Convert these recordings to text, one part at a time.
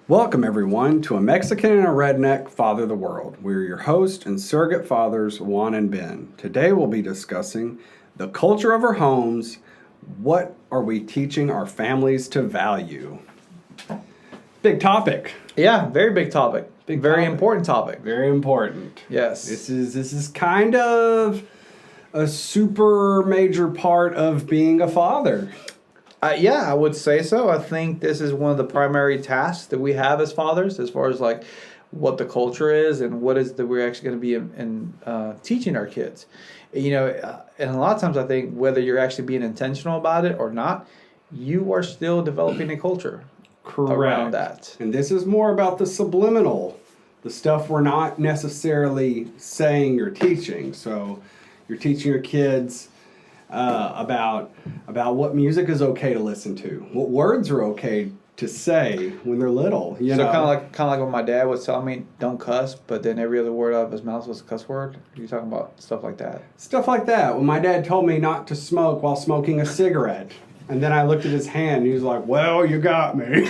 Welcome, everyone, to A Mexican and a Redneck Father the World. We're your host and surrogate fathers, Juan and Ben. Today we'll be discussing the culture of our homes. What are we teaching our families to value? Big topic. Yeah, very big topic. Very important topic. Very important. Yes. This is kind of a super major part of being a father. Yeah, I would say so. I think this is one of the primary tasks that we have as fathers, as far as like what the culture is and what is that we're actually going to be teaching our kids. And a lot of times I think whether you're actually being intentional about it or not, you are still developing a culture around that. And this is more about the subliminal, the stuff we're not necessarily saying or teaching. So you're teaching your kids about what music is okay to listen to, what words are okay to say when they're little. You know? Kind of like when my dad was telling me, "Don't cuss," but then every other word out of his mouth was a cuss word. Are you talking about stuff like that? Stuff like that. When my dad told me not to smoke while smoking a cigarette, and then I looked at his hand, and he was like, "Well, you got me,"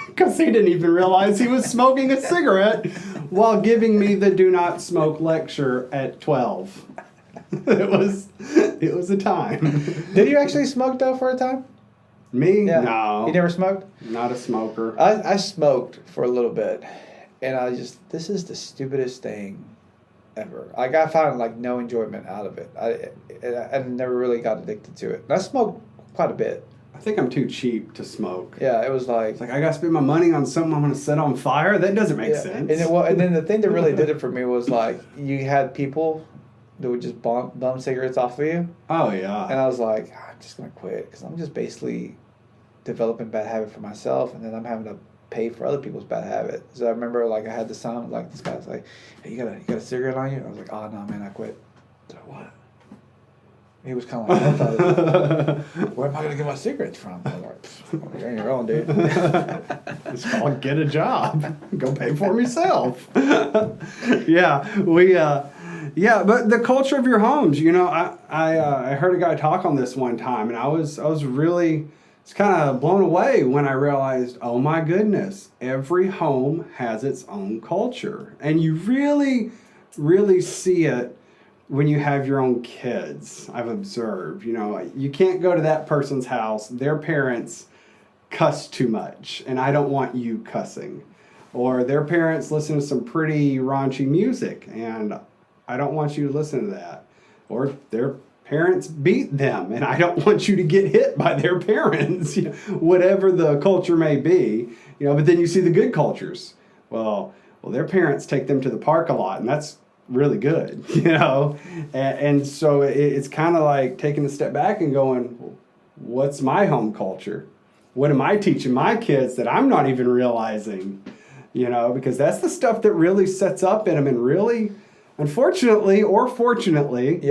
because he didn't even realize he was smoking a cigarette while giving me the "Do Not Smoke" lecture at 12. It was a time. Did you actually smoke though for a time? Me? Yeah. No. You never smoked? Not a smoker. I smoked for a little bit, and this is the stupidest thing ever. Like, I found like no enjoyment out of it. I never really got addicted to it. And I smoked quite a bit. I think I'm too cheap to smoke. Yeah, it was like... It's like, I gotta spend my money on something I'm gonna set on fire? That doesn't make sense. And then the thing that really did it for me was like, you had people that would just bum cigarettes off of you. Oh, yeah. And I was like, I'm just going to quit because I'm just basically developing bad habit for myself, and then I'm having to pay for other people's bad habit. So I remember like I had the sound like this guy's like, "Hey, you got a cigarette on you?" I was like, "Oh no, man, I quit." So what? He was kind of like, "Where am I going to get my cigarettes from?" I was like, "You're on your own, dude." It's called get a job. Go pay for them yourself. Yeah, but the culture of your homes, I heard a guy talk on this one time, and I was really kind of blown away when I realized, oh my goodness, every home has its own culture. And you really, really see it when you have your own kids, I've observed. You can't go to that person's house, their parents cuss too much, and I don't want you cussing. Or their parents listen to some pretty raunchy music, and I don't want you to listen to that. Or their parents beat them, and I don't want you to get hit by their parents. Whatever the culture may be. But then you see the good cultures. Well, their parents take them to the park a lot, and that's really good. And so it's kind of like taking a step back and going, what's my home culture? What am I teaching my kids that I'm not even realizing? Because that's the stuff that really sets up in them and really, unfortunately or fortunately,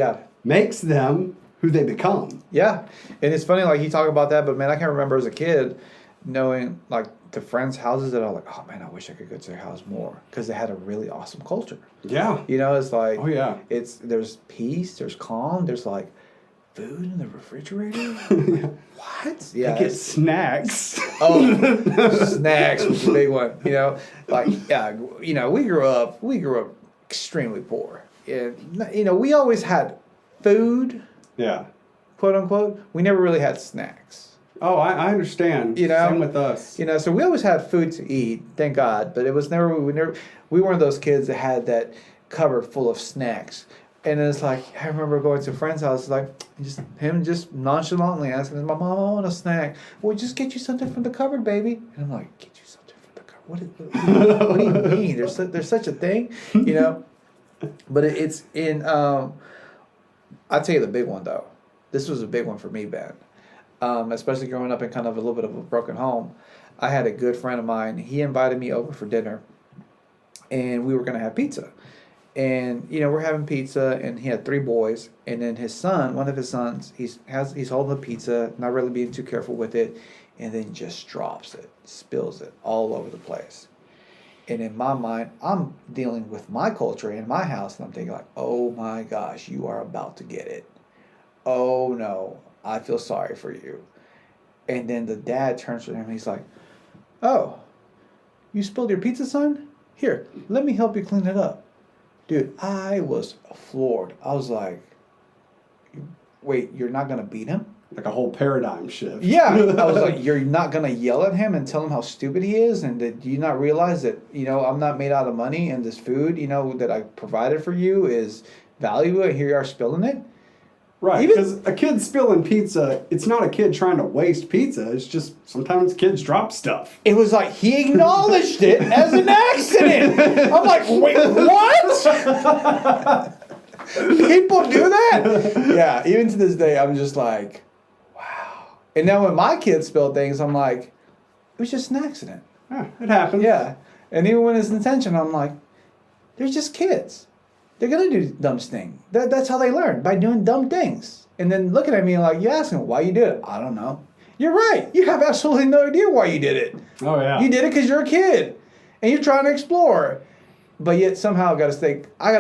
makes them who they become. Yeah. And it's funny, like, you talk about that, but man, I can remember as a kid knowing, like, the friends' houses that I was like, oh man, I wish I could go to their house more, because they had a really awesome culture. Yeah. It's like, oh yeah, there's peace, there's calm, there's like food in the refrigerator. What? Yeah, get snacks. Oh, snacks was the big one. We grew up extremely poor. And, we always had food. Yeah. Quote unquote. We never really had snacks. Oh, I understand. Same with us. So we always had food to eat, thank God. But it was we weren't those kids that had that cupboard full of snacks. And it's like, I remember going to a friend's house, like, just nonchalantly asking my mom, I want a snack. Well, just get you something from the cupboard, baby. And I'm like, get you something from the cupboard? What do you mean? There's such a thing, But it's in, I'll tell you the big one, though. This was a big one for me, Ben. Especially growing up in kind of a little bit of a broken home. I had a good friend of mine. He invited me over for dinner, and we were going to have pizza. And, we're having pizza, and he had 3 boys. And then his son, one of his sons, he's holding the pizza, not really being too careful with it, and then just drops it, spills it all over the place. And in my mind, I'm dealing with my culture in my house, and I'm thinking like, oh my gosh, you are about to get it. Oh no, I feel sorry for you. And then the dad turns to him and he's like, oh, You spilled your pizza, son? Here, let me help you clean it up. Dude, I was floored. I was like, wait, you're not going to beat him? Like a whole paradigm shift. Yeah. I was like, you're not going to yell at him and tell him how stupid he is? And do you not realize that, I'm not made out of money and this food, that I provided for you is valuable and here you are spilling it? Right, because a kid spilling pizza, it's not a kid trying to waste pizza. It's just sometimes kids drop stuff. It was like he acknowledged it as an accident. I'm like, wait, what? People do that? Yeah, even to this day, I'm just like, wow. And now when my kids spill things, I'm like, it was just an accident. Yeah, it happens. Yeah. And even when it's intentional, I'm like, they're just kids. They're going to do dumb things. That's how they learn, by doing dumb things. And then looking at me and like, you ask them, why you did it? I don't know. You're right. You have absolutely no idea why you did it. Oh, yeah. You did it because you're a kid. And you're trying to explore. But yet somehow I got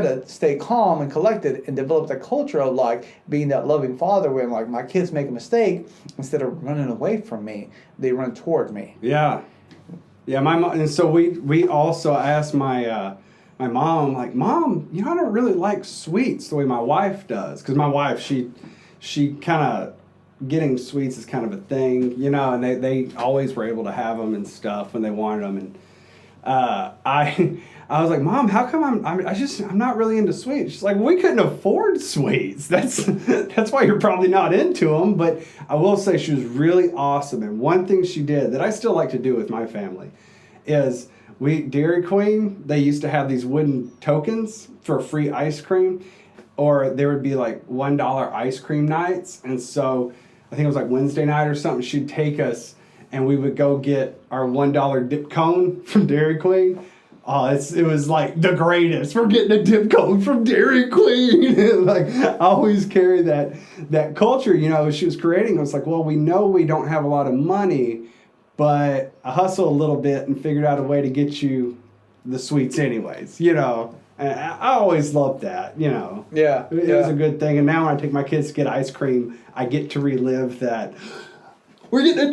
to stay calm and collected and develop the culture of like being that loving father when like my kids make a mistake, instead of running away from me, they run toward me. Yeah. Yeah, my mom, and so we also asked my mom, like, Mom, I don't really like sweets the way my wife does. Because my wife, she kind of, getting sweets is kind of a thing, and they always were able to have them and stuff when they wanted them. And I was like, Mom, how come I'm not really into sweets? She's like, we couldn't afford sweets. That's why you're probably not into them. But I will say she was really awesome. And one thing she did that I still like to do with my family is Dairy Queen, they used to have these wooden tokens for free ice cream, or there would be like $1 ice cream nights. And so I think it was like Wednesday night or something, she'd take us and we would go get our $1 dip cone from Dairy Queen. Oh, it was like the greatest. We're getting a dip cone from Dairy Queen. Like, I always carry that culture, she was creating. It was like, well, we know we don't have a lot of money, but I hustle a little bit and figured out a way to get you the sweets anyways, And I always loved that, Yeah. It was a good thing. And now when I take my kids to get ice cream, I get to relive that. We're getting a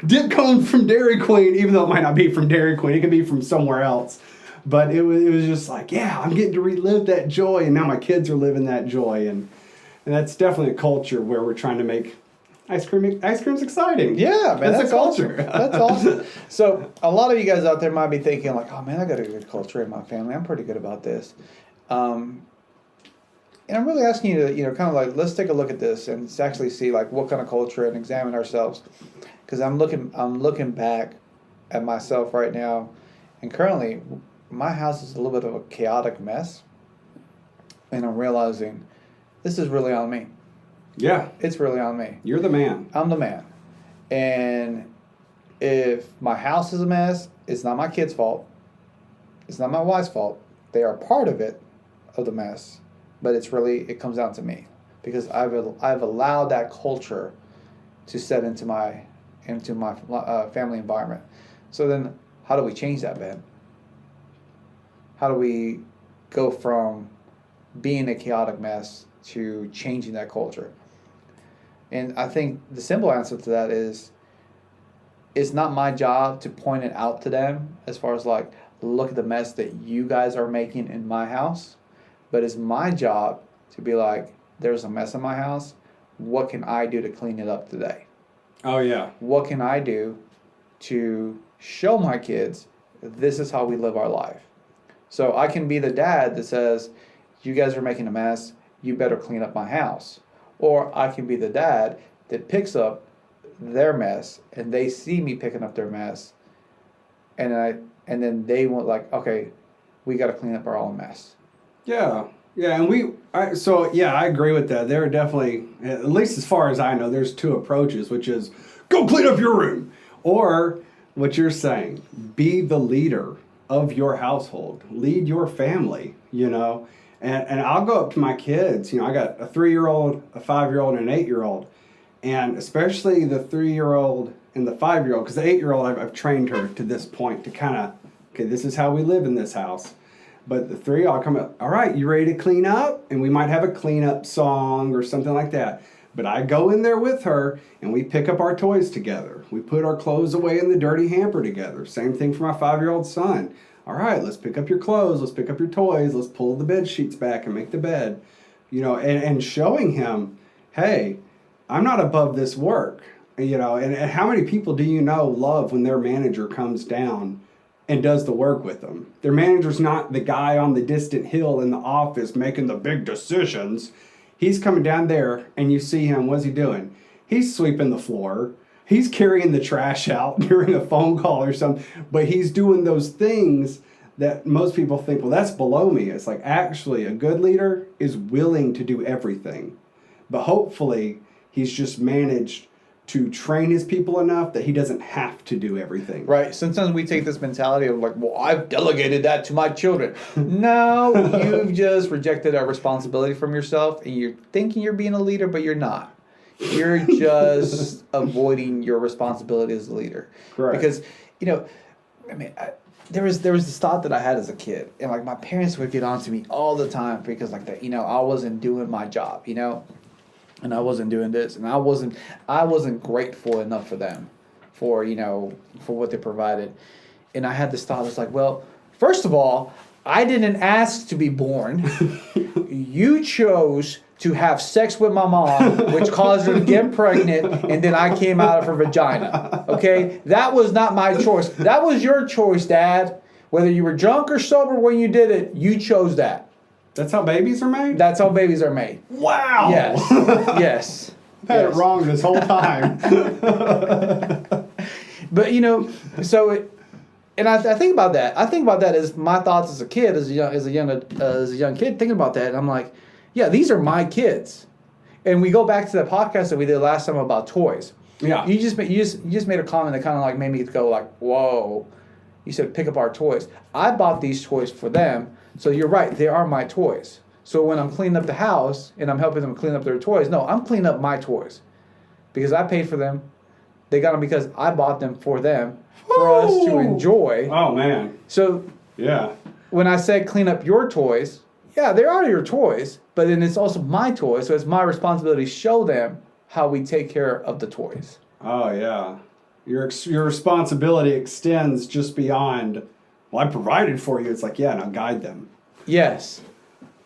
dip cone from Dairy Queen, even though it might not be from Dairy Queen. It could be from somewhere else. But it was just like, yeah, I'm getting to relive that joy. And now my kids are living that joy. And that's definitely a culture where we're trying to make ice cream's exciting. Yeah, man, that's a culture. Awesome. That's awesome. So a lot of you guys out there might be thinking like, oh man, I got a good culture in my family. I'm pretty good about this. And I'm really asking you to, kind of like, let's take a look at this and actually see like what kind of culture and examine ourselves. Because I'm looking back at myself right now, and currently my house is a little bit of a chaotic mess. And I'm realizing this is really on me. Yeah. It's really on me. You're the man. I'm the man. And if my house is a mess, it's not my kids' fault. It's not my wife's fault. They are part of the mess. But it comes down to me, because I've allowed that culture to set into my family environment. So then, how do we change that, Ben? How do we go from being a chaotic mess to changing that culture? And I think the simple answer to that is, it's not my job to point it out to them as far as like, look at the mess that you guys are making in my house. But it's my job to be like, there's a mess in my house. What can I do to clean it up today? Oh, yeah. What can I do to show my kids this is how we live our life? So I can be the dad that says, you guys are making a mess. You better clean up my house. Or I can be the dad that picks up their mess and they see me picking up their mess. And then they want like, okay, we got to clean up our own mess. Yeah, and I agree with that. There are definitely, at least as far as I know, there's two approaches, which is go clean up your room, or what you're saying, be the leader of your household, lead your family, and I'll go up to my kids. I got a 3-year-old, a 5-year-old, and an 8-year-old, and especially the 3-year-old and the 5-year-old, because the 8-year-old, I've trained her to this point to kind of, okay, this is how we live in this house. But the 3, I'll come up, all right, you ready to clean up? And we might have a cleanup song or something like that. But I go in there with her and we pick up our toys together. We put our clothes away in the dirty hamper together. Same thing for my 5-year-old son. All right, let's pick up your clothes. Let's pick up your toys. Let's pull the bed sheets back and make the bed. And showing him, hey, I'm not above this work. And how many people do you know love when their manager comes down and does the work with them? Their manager's not the guy on the distant hill in the office making the big decisions. He's coming down there and you see him, what's he doing? He's sweeping the floor. He's carrying the trash out during a phone call or something. But he's doing those things that most people think, well, that's below me. It's like, actually, a good leader is willing to do everything. But hopefully, he's just managed to train his people enough that he doesn't have to do everything. Right. Sometimes we take this mentality of like, well, I've delegated that to my children. No, you've just rejected a responsibility from yourself and you're thinking you're being a leader, but you're not. You're just avoiding your responsibility as a leader. Correct. Because, there was this thought that I had as a kid, and like my parents would get on to me all the time because like that, I wasn't doing my job, and I wasn't doing this, and I wasn't grateful enough for them, for what they provided, and I had this thought. It's like, well, first of all, I didn't ask to be born. You chose to have sex with my mom, which caused her to get pregnant, and then I came out of her vagina. Okay? That was not my choice. That was your choice, Dad. Whether you were drunk or sober when you did it, you chose that. That's how babies are made? That's how babies are made. Wow! Yes. Yes. I've had it wrong this whole time. But, and I think about that. I think about that as my thoughts as a kid, as a young kid, thinking about that, and I'm like, yeah, these are my kids. And we go back to the podcast that we did last time about toys. Yeah. You just made a comment that kind of like made me go like, whoa. You said pick up our toys. I bought these toys for them, so you're right, they are my toys. So when I'm cleaning up the house and I'm helping them clean up their toys, no, I'm cleaning up my toys because I paid for them. They got them because I bought them for them, for us to enjoy. Oh man. So yeah, when I said clean up your toys, yeah, they are your toys, but then it's also my toys, so it's my responsibility to show them how we take care of the toys. Oh yeah, your responsibility extends just beyond. Well, I provided for you. It's like, yeah, now guide them. Yes.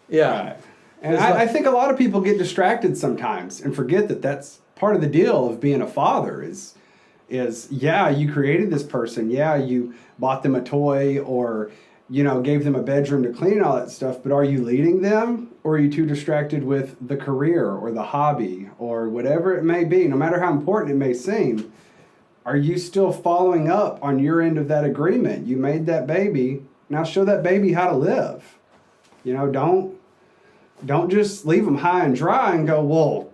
Yeah. Right. And I think a lot of people get distracted sometimes and forget that that's part of the deal of being a father is yeah, you created this person. Yeah, you bought them a toy or, gave them a bedroom to clean and all that stuff. But are you leading them, or are you too distracted with the career or the hobby or whatever it may be? No matter how important it may seem, are you still following up on your end of that agreement? You made that baby. Now show that baby how to live. Don't just leave them high and dry and go, well,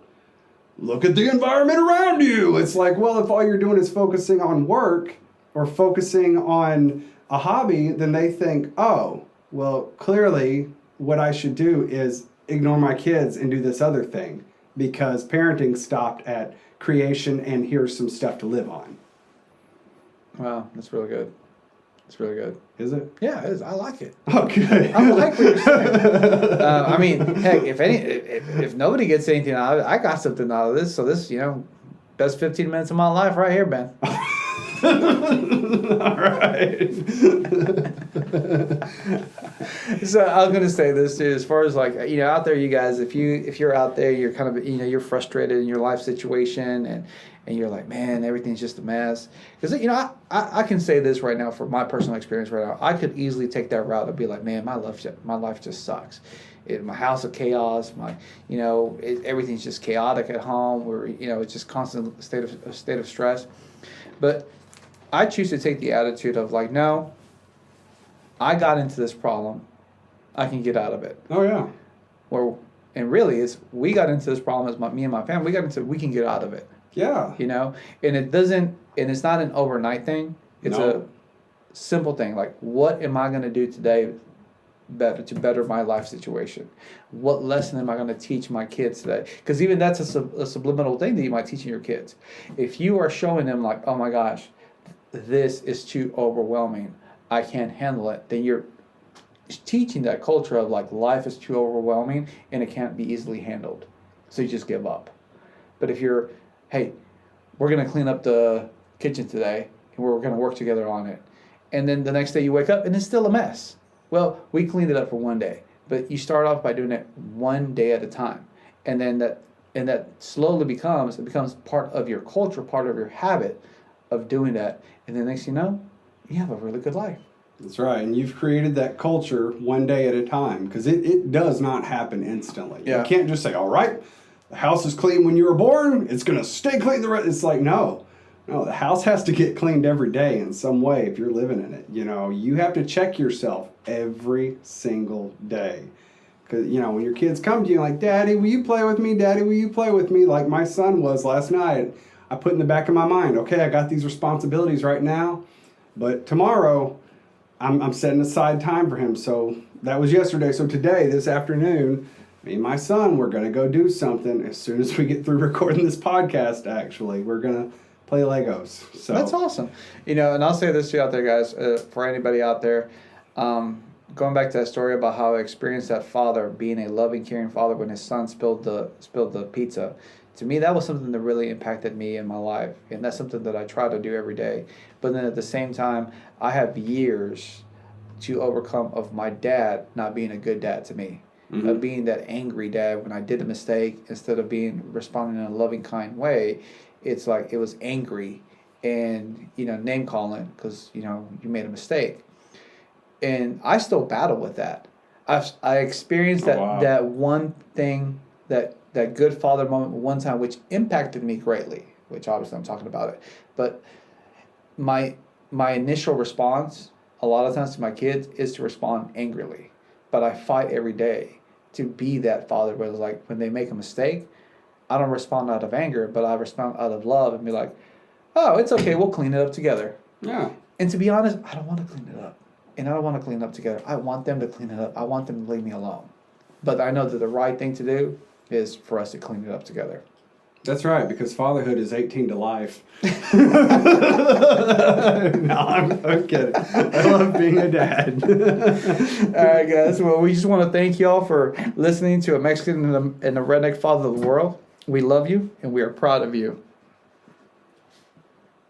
look at the environment around you. It's like, well, if all you're doing is focusing on work or focusing on a hobby, then they think, oh, well, clearly what I should do is ignore my kids and do this other thing because parenting stopped at creation and here's some stuff to live on. Wow, that's really good. It's really good. Is it? Yeah, it is. I like it. Oh, good. I like what you're saying. Heck, if nobody gets anything out of it, I got something out of this. So this, best 15 minutes of my life right here, Ben. All right. So I was gonna say this too, as far as like out there, you guys, if you're out there, you're kind of you're frustrated in your life situation and you're like, man, everything's just a mess. Because I can say this right now from my personal experience right now, I could easily take that route and be like, man, my life just sucks. My house of chaos. Everything's just chaotic at home. It's just constant state of stress. But I choose to take the attitude of like, no, I got into this problem. I can get out of it. Oh yeah. And really, we got into this problem as me and my family. We can get out of it. Yeah. And it's not an overnight thing. It's a simple thing. Like, what am I going to do today to better my life situation? What lesson am I going to teach my kids today? Because even that's a subliminal thing that you might teach your kids. If you are showing them like, oh my gosh, this is too overwhelming, I can't handle it, then you're teaching that culture of like life is too overwhelming and it can't be easily handled. So you just give up. But if you're, hey, we're going to clean up the kitchen today, and we're going to work together on it. And then the next day you wake up and it's still a mess. Well, we cleaned it up for one day. But you start off by doing it one day at a time. And then that slowly becomes part of your culture, part of your habit of doing that. And then next thing you know, you have a really good life. That's right. And you've created that culture one day at a time, because it does not happen instantly. Yeah. You can't just say, all right, the house is clean when you were born, it's going to stay clean the rest. It's like, no, the house has to get cleaned every day in some way if you're living in it. You have to check yourself every single day. Because, when your kids come to you like, Daddy, will you play with me? Daddy, will you play with me? Like my son was last night. I put in the back of my mind, okay, I got these responsibilities right now, but tomorrow I'm setting aside time for him. So that was yesterday. So today, this afternoon, me and my son, we're going to go do something. As soon as we get through recording this podcast, actually, we're going to play Legos. So that's awesome. And I'll say this to you out there, guys, for anybody out there, going back to that story about how I experienced that father being a loving, caring father when his son spilled the pizza. To me, that was something that really impacted me in my life, and that's something that I try to do every day. But then at the same time, I have years to overcome of my dad not being a good dad to me, of being that angry dad when I did a mistake. Instead of responding in a loving, kind way, it's like it was angry and name calling because you made a mistake, and I still battle with that. I experienced that one thing that good father moment one time, which impacted me greatly, which obviously I'm talking about it. But my initial response, a lot of times to my kids, is to respond angrily. But I fight every day to be that father where it's like when they make a mistake, I don't respond out of anger, but I respond out of love and be like, oh, it's okay, we'll clean it up together. Yeah. And to be honest, I don't want to clean it up. And I don't want to clean it up together. I want them to clean it up. I want them to leave me alone. But I know that the right thing to do is for us to clean it up together. That's right, because fatherhood is 18 to life. No, I'm kidding. I love being a dad. All right, guys. Well, we just want to thank y'all for listening to a Mexican and a redneck father of the world. We love you, and we are proud of you.